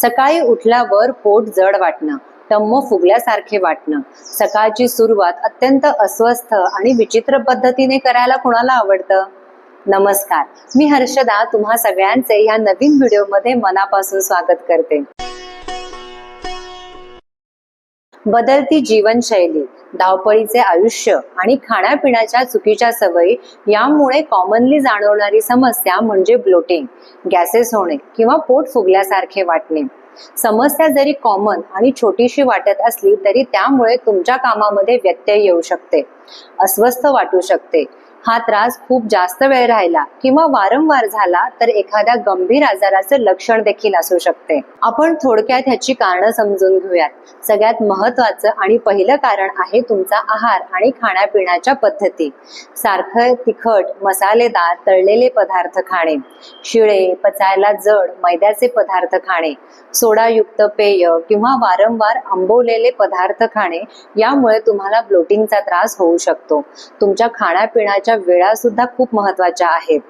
सकाळी उठल्यावर पोट जड वाटणं, टम्म फुगल्यासारखे वाटणं, सकाळची सुरुवात अत्यंत अस्वस्थ आणि विचित्र पद्धतीने करायला कोणाला आवडतं? नमस्कार, मी हर्षदा तुम्हा सगळ्यांचे या नवीन व्हिडिओमध्ये मनापासून स्वागत करते. बदलती जीवनशैली, धावपळीचे आयुष्य आणि खाण्यापिण्याच्या चुकीच्या सवयी यामुळे कॉमनली जाणवणारी समस्या म्हणजे ब्लोटिंग, गॅसेस होणे किंवा पोट फुगल्यासारखे वाटणे. समस्या जरी कॉमन आणि छोटीशी वाटत असली तरी त्यामुळे तुमच्या कामामध्ये व्यत्यय येऊ शकते, अस्वस्थ वाटू शकते. हा त्रास खूप जास्त वेळ राहिला किंवा वारंवार झाला तर एखाद्या गंभीर आजाराचे लक्षण देखील असू शकते. आपण थोडक्यात ह्याची कारणं समजून घेऊयात. सगळ्यात महत्त्वाचं आणि पहिलं कारण आहे तुमचा आहार आणि खाण्यापिण्याच्या पद्धती. सारखं तिखट, मसालेदार, तळलेले पदार्थ खाणे, शिळे, पचायला जड, मैद्याचे पदार्थ खाणे, सोडायुक्त पेय किंवा वारंवार आंबवलेले पदार्थ खाणे यामुळे तुम्हाला ब्लोटिंगचा त्रास होऊ शकतो. तुमच्या खाण्यापिण्याच्या वेळा सुद्धा खूप महत्त्वाच्या आहेत.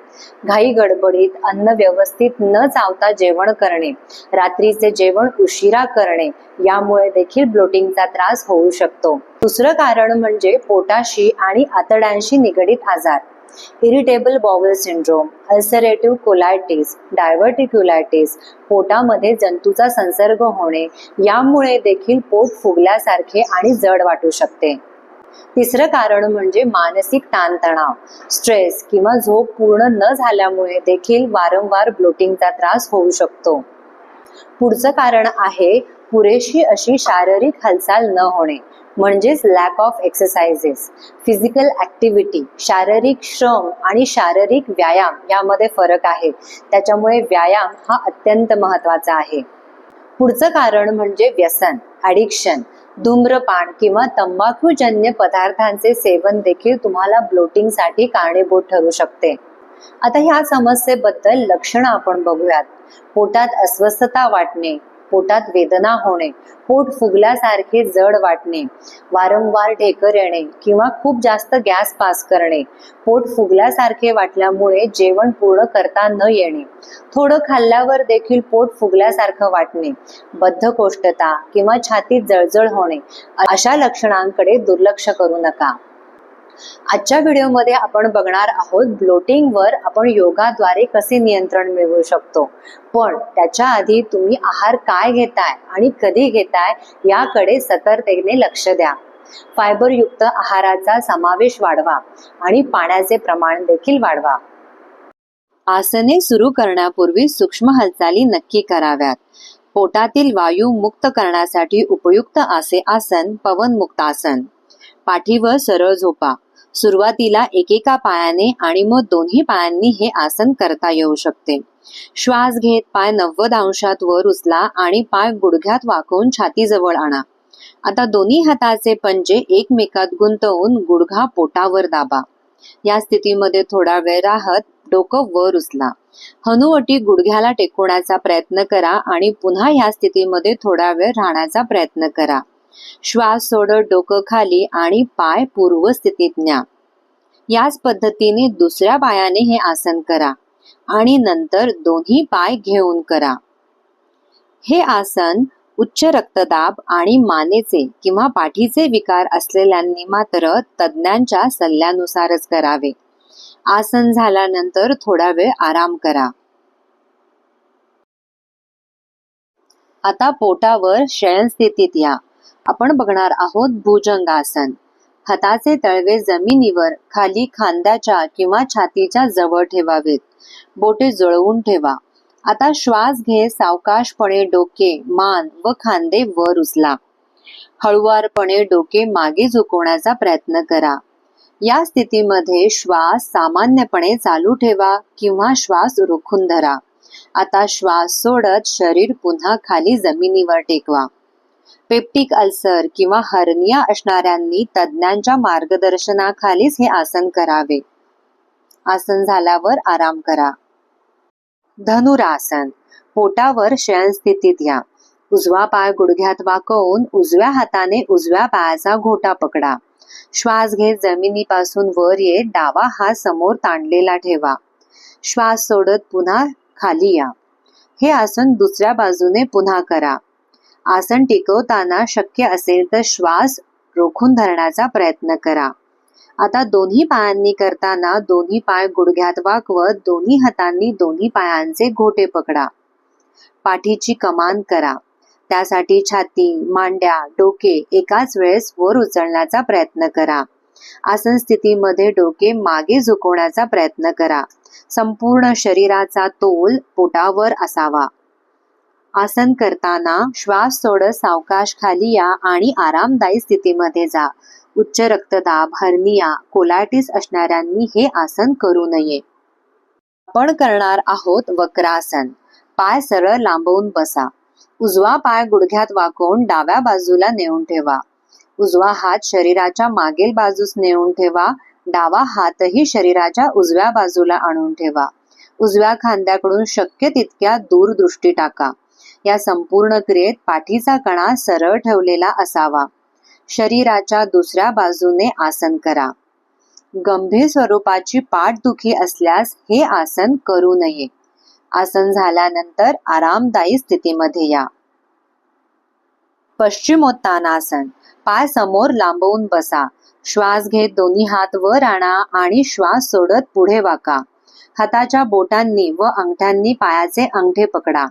घाई गडबडीत अन्न व्यवस्थित न चावता जेवण करणे, रात्रीचे जेवण उशिरा करणे यामुळे देखील ब्लोटिंगचा त्रास होऊ शकतो. दुसरं कारण म्हणजे पोटाशी आणि आतड्यांशी निगडीत आजार. Irritable bowel syndrome, ulcerative colitis, diverticulitis, पोटामध्ये जंतूचा संसर्ग होणे यामुळे देखील पोट फुगल्यासारखे आणि जड वाटू शकते. तिसरं कारण म्हणजे मानसिक ताणतणाव, स्ट्रेस किंवा झोप पूर्ण न झाल्यामुळे देखील वारंवार ब्लोटिंगचा त्रास होऊ शकतो. पुढचं कारण आहे पुरेशी अशी शारीरिक हालचाल न होणे, म्हणजेच lack of exercises. Physical activity, शारीरिक श्रम आणि शारीरिक व्यायाम यामध्ये फरक आहे, त्याच्यामुळे व्यायाम हा अत्यंत महत्त्वाचा आहे. पुढचं कारण म्हणजे व्यसन, ॲडिक्शन. धूम्रपान किंवा तंबाखूजन्य पदार्थांचे सेवन देखील तुम्हाला ब्लोटिंगसाठी कारणीभूत ठरू शकते. आता ह्या समस्येबद्दल लक्षणं आपण बघूयात. पोटात अस्वस्थता वाटणे, पोटात वेदना होणे, पोट फुगल्यासारखे जड वाटणे, वारंवार ढेकर येणे किंवा खूप जास्त गॅस पास करणे, पोट फुगल्यासारखे वाटल्यामुळे जेवण पूर्ण करता न येणे, थोडं खाल्ल्यावर देखील पोट फुगल्यासारखं वाटणे, बद्धकोष्ठता किंवा छातीत जळजळ होणे अशा लक्षणांकडे दुर्लक्ष करू नका. आजच्या व्हिडिओमध्ये आपण बघणार आहोत ब्लोटिंगवर आपण योगाद्वारे कसे नियंत्रण मिळवू शकतो. पण त्याच्या आधी तुम्ही आहार काय घेताय आणि कधी घेताय याकडे सतर्कतेने लक्ष द्या. फायबरयुक्त आहाराचा समावेश वाढवा आणि पाण्याचे प्रमाण देखील वाढवा. आसने सुरू करण्यापूर्वी सूक्ष्म हालचाली नक्की कराव्यात. पोटातील वायू मुक्त करण्यासाठी उपयुक्त असे आसन पवनमुक्तासन. पाठीवर सरळ झोपा. सुरुवातीला एकेका पायाने आणि मग दोन्ही पायांनी हे आसन करता येऊ शकते. श्वास घेत पाय 90 अंशात वर उचला आणि पाय गुडघ्यात वाकवून छातीजवळ आणा. आता दोन्ही हाताचे पंजे एकमेकात गुंतवून गुडघा पोटावर दाबा. या स्थितीमध्ये थोडा वेळ राहत डोकं वर उचला. हनुवटी गुडघ्याला टेकवण्याचा प्रयत्न करा आणि पुन्हा या स्थितीमध्ये थोडा वेळ राहण्याचा प्रयत्न करा. श्वास सोडत डोकं खाली आणि पाय पूर्व स्थितीत न्या. याच पद्धतीने दुसऱ्या पायाने हे आसन करा आणि नंतर दोन्ही पाय घेऊन करा. हे आसन उच्च रक्तदाब आणि मानेचे किंवा पाठीचे विकार असलेल्यांनी मात्र तज्ञांच्या सल्ल्यानुसारच करावे. आसन झाल्यानंतर थोडा वेळ आराम करा. आता पोटावर शयन स्थितीत या. आपण बघणार आहोत भुजंगासन. हाताचे तळवे जमिनीवर खाली खांद्याच्या किंवा छातीच्या जवळ ठेवावेत. बोटे जुळवून ठेवा. आता श्वास घे. सावकाशपणे डोके, मान व खांदे वर उचला. हळुवारपणे डोके मागे झुकवण्याचा प्रयत्न करा. या स्थितीमध्ये श्वास सामान्यपणे चालू ठेवा किंवा श्वास रोखून धरा. आता श्वास सोडत शरीर पुन्हा खाली जमिनीवर टेकवा. पेप्टिक अल्सर किंवा हर्निया असणाऱ्यांनी तज्ञांच्या मार्गदर्शनाखालीच हे आसन करावे. आसन झाल्यावर आराम करा. धनुरासन. पोटावर शयन स्थितीत या. उजवा पाय गुडघ्यात वाकवून उजव्या हाताने उजव्या पायाचा घोटा पकडा. श्वास घेत जमिनीपासून वर येत डावा हात समोर ताणलेला ठेवा. श्वास सोडत पुन्हा खाली या. हे आसन दुसऱ्या बाजूने पुन्हा करा. आसन टिकवताना शक्य असेल तर श्वास रोखून धरण्याचा प्रयत्न करा. आता दोन्ही पायांनी करताना दोन्ही पाय गुडघ्यात वाकवत दोन्ही हातांनी दोन्ही पायांचे घोटे पकडा. पाठीची कमान करा. त्यासाठी छाती, मांड्या, डोके एकाच वेळेस वर उचलण्याचा प्रयत्न करा. आसन स्थितीमध्ये डोके मागे झुकवण्याचा प्रयत्न करा. संपूर्ण शरीराचा तोल पोटावर असावा. आसन करताना श्वास सोडत सावकाश खाली या आणि आरामदायी स्थितीमध्ये जा. उच्च रक्तदाब, हर्निया, कोलायटिस असणाऱ्यांनी हे आसन करू नये. आपण करणार आहोत वक्रासन. पाय सरळ लांबवून बसा. उजवा पाय गुडघ्यात वाकवून डाव्या बाजूला नेऊन ठेवा. उजवा हात शरीराच्या मागील बाजूस नेऊन ठेवा. डावा हातही शरीराच्या उजव्या बाजूला आणून ठेवा. उजव्या खांद्याकडून शक्य तितक्या दूर दृष्टी टाका. या संपूर्ण क्रियेत पाठीचा कणा सरळ ठेवलेला असावा. शरीराच्या दुसऱ्या बाजूने आसन करा. गंभीर स्वरूपाची पाठदुखी असल्यास हे आसन करू नये. आसन झाल्यानंतर आरामदायी स्थितीमध्ये या. पश्चिमोत्तानासन. पाय समोर लांबवून बसा. श्वास घेत दोन्ही हात वर आणा आणि श्वास सोडत पुढे वाका. हाताच्या बोटांनी व अंगठ्यांनी पायाचे अंगठे पकडा.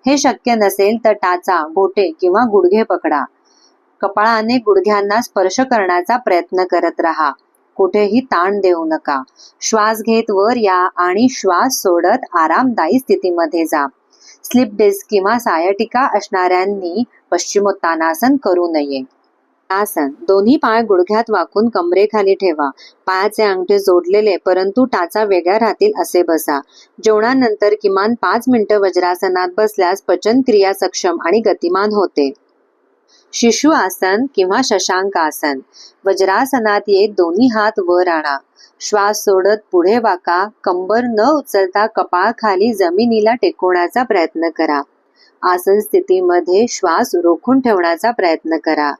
हे शक्य नसेल तर टाचा, बोटे किंवा गुडघे पकडा. कपाळाने गुडघ्यांना स्पर्श करण्याचा प्रयत्न करत राहा. कुठेही ताण देऊ नका. श्वास घेत वर या आणि श्वास सोडत आरामदायी स्थितीमध्ये जा. स्लिप डिस्क किंवा सायटिका असणाऱ्यांनी पश्चिमोत्तानासन करू नये. आसन. दोन्ही पाय गुडघ्यात वाकून कमरेखाली ठेवा. पायाचे अंगठे जोडलेले परंतु टाचा वेगळ्या राहतील असे बसा. जेवणानंतर किमान 5 मिनिटं वज्रासनात बसल्यास पचन क्रिया सक्षम आणि गतिमान होते. शिशु आसन किंवा शशांक आसन. वज्रासनात येत दोन्ही हात वर आणा. श्वास सोडत पुढे वाका. कंबर न उचलता कपाळ खाली जमिनीला टेकवण्याचा प्रयत्न करा. आसन स्थितीमध्ये श्वास रोखून ठेवण्याचा प्रयत्न करा.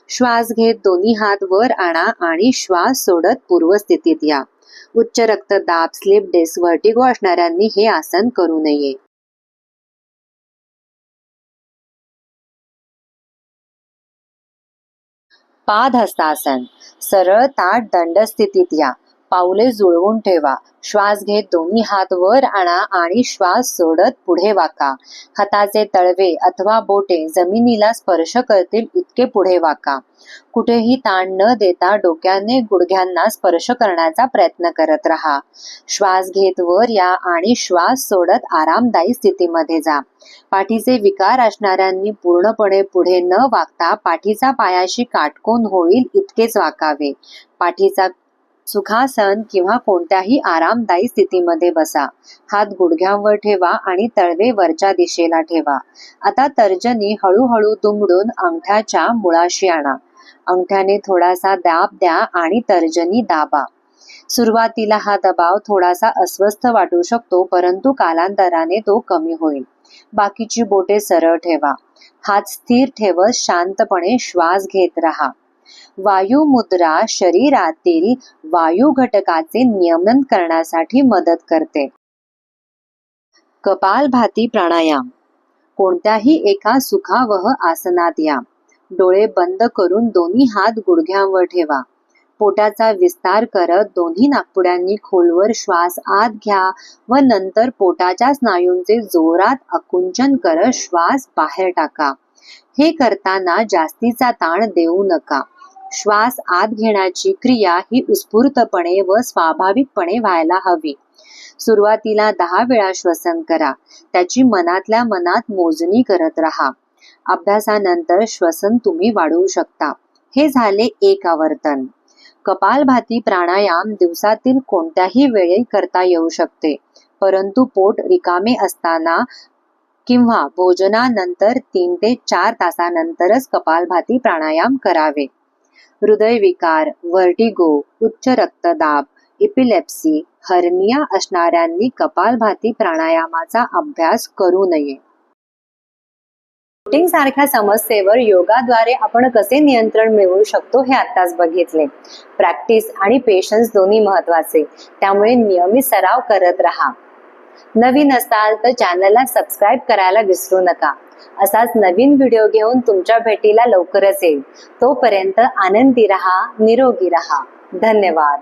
श्वास घेत दोन्ही हात वर आणा आणि श्वास सोडत पूर्वस्थितीत या. उच्च रक्तदाब, स्लिप डिस्क, व्हर्टिगो असणाऱ्यांनी हे आसन करू नये. पादहस्तासन. सरळ ताठ दंड स्थितीत या. पाऊले जुळवून ठेवा. श्वास घेत दोन्ही हात वर आणा आणि श्वास सोडत पुढे वाका. हाताचे तळवे अथवा बोटे जमिनीला स्पर्श करतील इतके पुढे वाका. कुठेही ताण न देता डोक्याने गुडघ्यांना स्पर्श करण्याचा प्रयत्न करत राहा. श्वास घेत वर या आणि श्वास सोडत आरामदायी स्थितीमध्ये जा. पाठीचे विकार असणाऱ्यांनी पूर्णपणे पुढे न वाकता पाठीचा पायाशी काटकोन होईल इतकेच वाकावे. पाठीचा सुखासन किंवा कोणत्याही आरामदायी स्थितीमध्ये बसा. हात गुडघ्यांवर ठेवा आणि तळवे वरच्या दिशेला ठेवा. आता तर्जनी हळूहळू दुमडून अंगठ्याच्या मुळाशी आणा. अंगठ्याने थोडासा दाब द्या आणि तर्जनी दाबा. सुरुवातीला हा दबाव थोडासा अस्वस्थ वाटू शकतो परंतु कालांतराने तो कमी होईल. बाकीची बोटे सरळ ठेवा. हात स्थिर ठेवत शांतपणे श्वास घेत राहा. वायू मुद्रा शरीरातील वायू घटकाचे नियमन करण्यासाठी मदत करते. कपालभाती प्राणायाम. कोणत्याही एका सुखावह आसनात या. डोळे बंद करून दोन्ही हात गुडघ्यांवर ठेवा. पोटाचा विस्तार करत दोन्ही नाकपुड्यांनी खोलवर श्वास आत घ्या व नंतर पोटाच्या स्नायूंचे जोरात आकुंचन करत श्वास बाहेर टाका. हे करताना जास्तीचा ताण देऊ नका. श्वास आत घेण्याची क्रिया ही उत्स्फूर्तपणे व स्वाभाविकपणे व्हायला हवी. सुरुवातीला 10 वेळा श्वसन करा. त्याची मनातल्या मनात मोजणी करत राहा. अभ्यासानंतर श्वसन तुम्ही वाढवू शकता. हे झाले एक आवर्तन. कपालभाती प्राणायाम दिवसातील कोणत्याही वेळी करता येऊ शकते परंतु पोट रिकामे असताना किंवा भोजनानंतर 3 ते 4 तासानंतरच कपालभाती प्राणायाम करावे. हृदयविकार, व्हर्टिगो, उच्च रक्तदाब, इपिलेप्सी, हर्निया असणाऱ्यांनी कपालभाती प्राणायामाचा अभ्यास करू नये. ब्लोटिंग सारख्या समस्येवर योगाद्वारे आपण कसे नियंत्रण मिळवू शकतो हे आत्ताच बघितले. प्रॅक्टिस आणि पेशन्स दोन्ही महत्वाचे. त्यामुळे नियमित सराव करत राहा. नवीन असाल तर चॅनलला सबस्क्राईब करायला विसरू नका. असाच नवीन व्हिडिओ घेऊन तुमच्या भेटीला लवकरच येईल. तोपर्यंत आनंदी रहा, निरोगी रहा. धन्यवाद.